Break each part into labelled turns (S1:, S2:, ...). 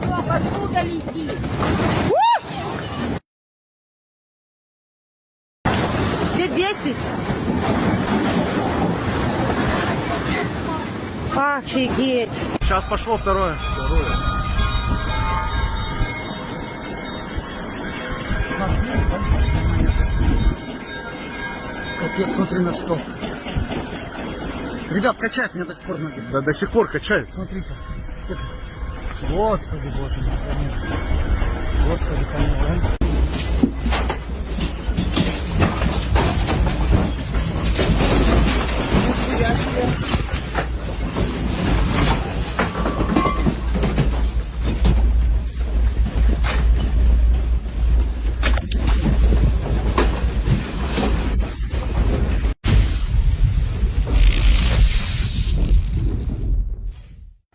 S1: Откуда летит? Все 10. Офигеть.
S2: Сейчас пошло второе.
S3: Капец, смотри на стол. Ребят, качает меня до сих пор ноги.
S2: Да до сих пор качает.
S3: Смотрите. Все. Господи, боже мой, помилуй. Господи, помилуй.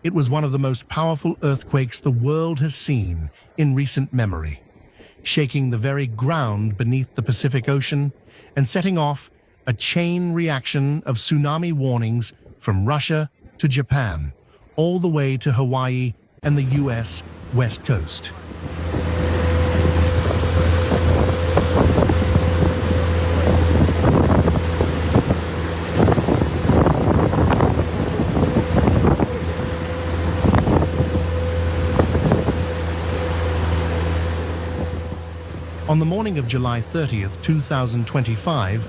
S4: It was one of the most powerful earthquakes the world has seen in recent memory, shaking the very ground beneath the Pacific Ocean and setting off a chain reaction of tsunami warnings from Russia to Japan, all the way to Hawaii and the US West Coast. On the morning of July 30th, 2025,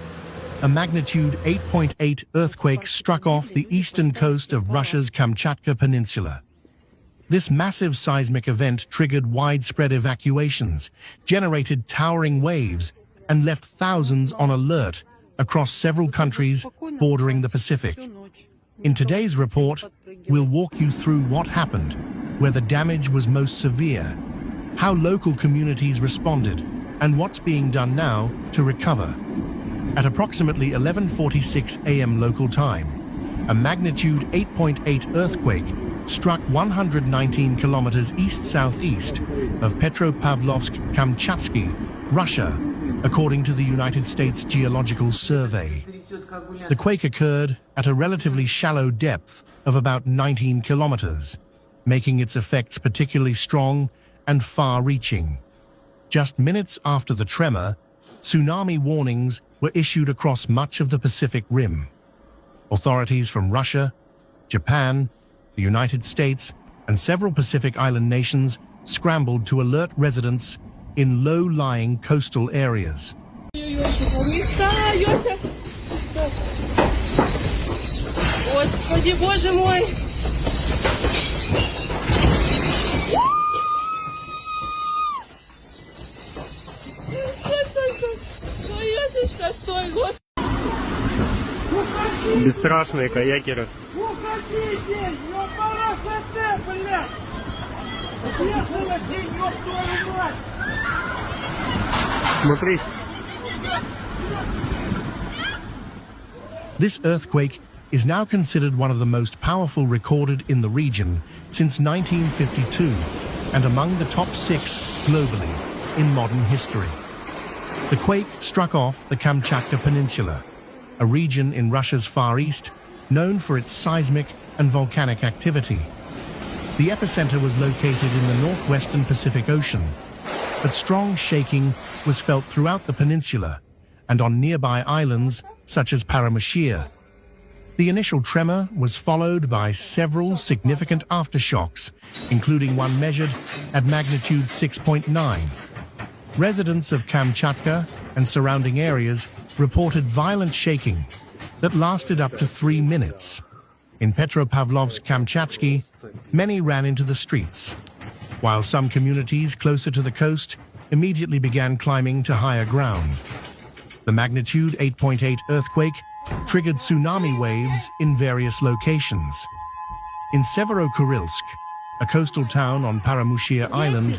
S4: a magnitude 8.8 earthquake struck off the eastern coast of Russia's Kamchatka Peninsula. This massive seismic event triggered widespread evacuations, generated towering waves, and left thousands on alert across several countries bordering the Pacific. In today's report, we'll walk you through what happened, where the damage was most severe, how local communities responded, and what's being done now to recover. At approximately 11:46 a.m. local time, a magnitude 8.8 earthquake struck 119 kilometers east-southeast of Petropavlovsk-Kamchatsky, Russia, according to the United States Geological Survey. The quake occurred at a relatively shallow depth of about 19 kilometers, making its effects particularly strong and far-reaching. Just minutes after the tremor, tsunami warnings were issued across much of the Pacific Rim. Authorities from Russia, Japan, the United States, and several Pacific Island nations scrambled to alert residents in low-lying coastal areas.
S1: Господи, боже мой!
S2: Бесстрашные каякеры.
S3: Уходите! Ёбана ХТ, блядь! Ехала день, ёб твою мать!
S2: Смотри.
S4: This earthquake is now considered one of the most powerful recorded in the region since 1952 and among the top 6 globally in modern history. The quake struck off the Kamchatka Peninsula, a region in Russia's Far East known for its seismic and volcanic activity. The epicenter was located in the northwestern Pacific Ocean, but strong shaking was felt throughout the peninsula and on nearby islands such as Paramushir. The initial tremor was followed by several significant aftershocks, including one measured at magnitude 6.9. Residents of Kamchatka and surrounding areas reported violent shaking that lasted up to 3 minutes. In Petropavlovsk-Kamchatsky, many ran into the streets, while some communities closer to the coast immediately began climbing to higher ground. The magnitude 8.8 earthquake triggered tsunami waves in various locations. In Severokurilsk, a coastal town on Paramushir Island,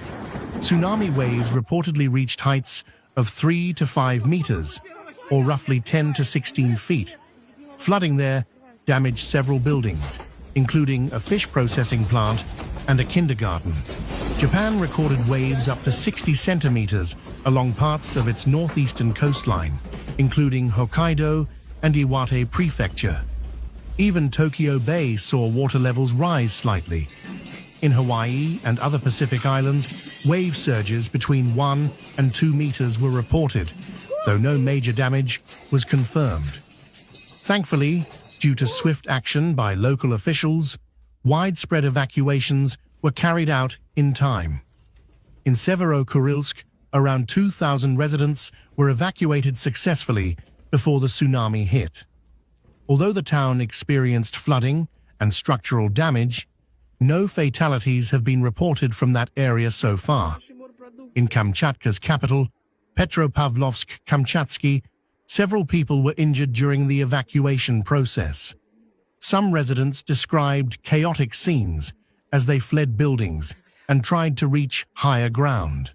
S4: tsunami waves reportedly reached heights of 3 to 5 meters, or roughly 10 to 16 feet. Flooding there damaged several buildings, including a fish processing plant and a kindergarten. Japan recorded waves up to 60 centimeters along parts of its northeastern coastline, including Hokkaido and Iwate Prefecture. Even Tokyo Bay saw water levels rise slightly. In Hawaii and other Pacific islands, wave surges between 1 and 2 meters were reported, though no major damage was confirmed. Thankfully, due to swift action by local officials, widespread evacuations were carried out in time. In Severokurilsk, around 2,000 residents were evacuated successfully before the tsunami hit. Although the town experienced flooding and structural damage, no fatalities have been reported from that area so far. In Kamchatka's capital, Petropavlovsk-Kamchatsky, several people were injured during the evacuation process. Some residents described chaotic scenes as they fled buildings and tried to reach higher ground.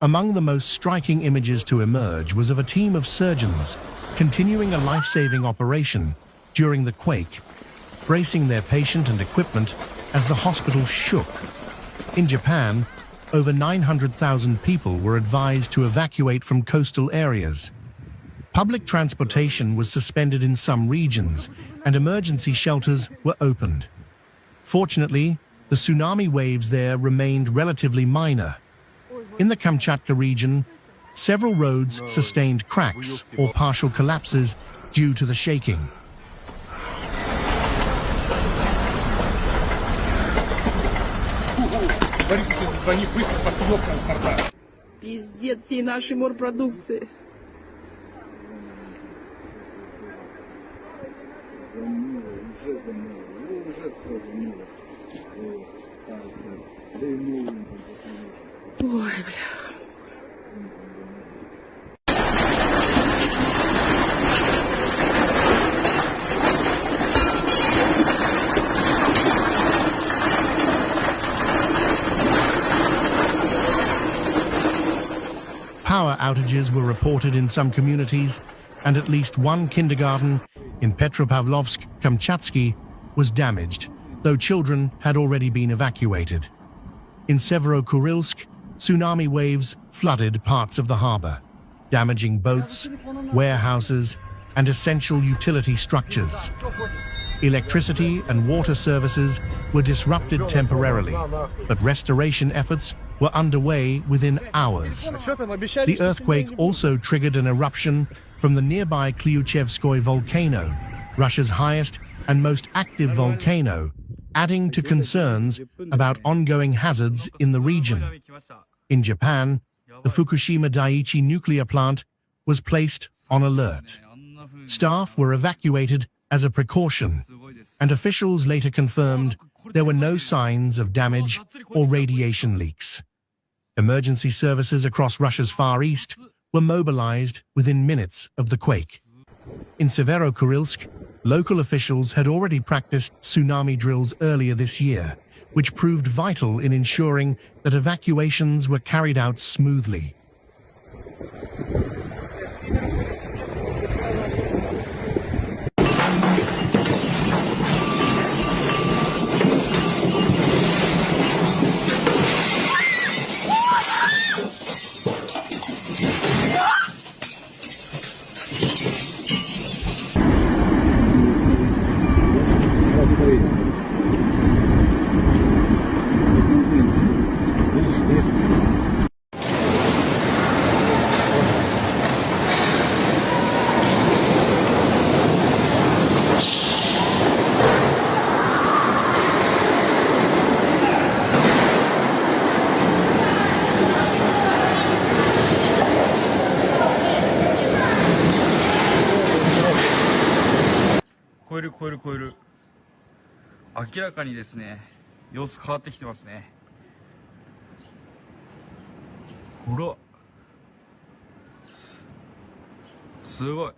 S4: Among the most striking images to emerge was of a team of surgeons continuing a life-saving operation during the quake, bracing their patient and equipment as the hospital shook. In Japan, over 900,000 people were advised to evacuate from coastal areas. Public transportation was suspended in some regions, and emergency shelters were opened. Fortunately, the tsunami waves there remained relatively minor. In the Kamchatka region, several roads sustained cracks or partial collapses due to the shaking.
S1: Пиздец всей нашей морпродукции. Ой, бля.
S4: Power outages were reported in some communities, and at least one kindergarten in Petropavlovsk-Kamchatsky was damaged, though children had already been evacuated. In Severokurilsk, tsunami waves flooded parts of the harbor, damaging boats, warehouses, and essential utility structures. Electricity and water services were disrupted temporarily, but restoration efforts were underway within hours. The earthquake also triggered an eruption from the nearby Klyuchevskoy volcano, Russia's highest and most active volcano, adding to concerns about ongoing hazards in the region. In Japan, the Fukushima Daiichi nuclear plant was placed on alert. Staff were evacuated as a precaution, and officials later confirmed there were no signs of damage or radiation leaks. Emergency services across Russia's Far East were mobilized within minutes of the quake. In Severokurilsk, local officials had already practiced tsunami drills earlier this year, which proved vital in ensuring that evacuations were carried out smoothly.
S5: 超える。明らかにですね、様子変わってきてますね。ほら。すごい。